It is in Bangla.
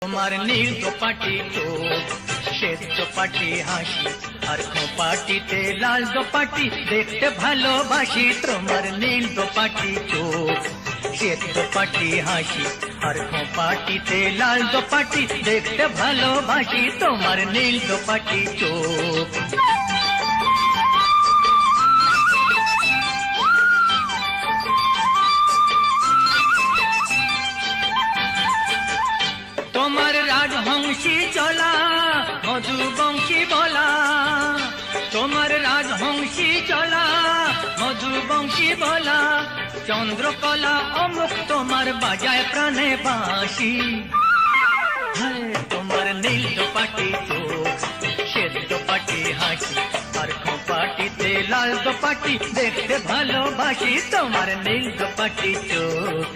তোমার নীল দোপাটি চোখ, শ্বেত দোপাটি হাসি, আর খোঁপাটিতে লাল দোপাটি দেখতে ভালোবাসি। তোমার নীল দোপাটি চোখ, শ্বেত দোপাটি হাসি, আর খোঁপাটিতে লাল দোপাটি দেখতে ভালোবাসি। তোমার নীল দোপাটি চোখ। তোমার রাজহংসী চলা, মধুবংশী বলা, তোমার রাজহংসী চলা, মধুবংশী বলা, চন্দ্রকলা অমুক তোমার বাজায় প্রাণে বাঁশি। তোমার নীল দোপাটি চোখ, শ্বেত দোপাটি হাসি, আর খোঁপাটিতে লাল দোপাটি দেখতে ভালোবাসি। তোমার নীল দোপাটি চোখ।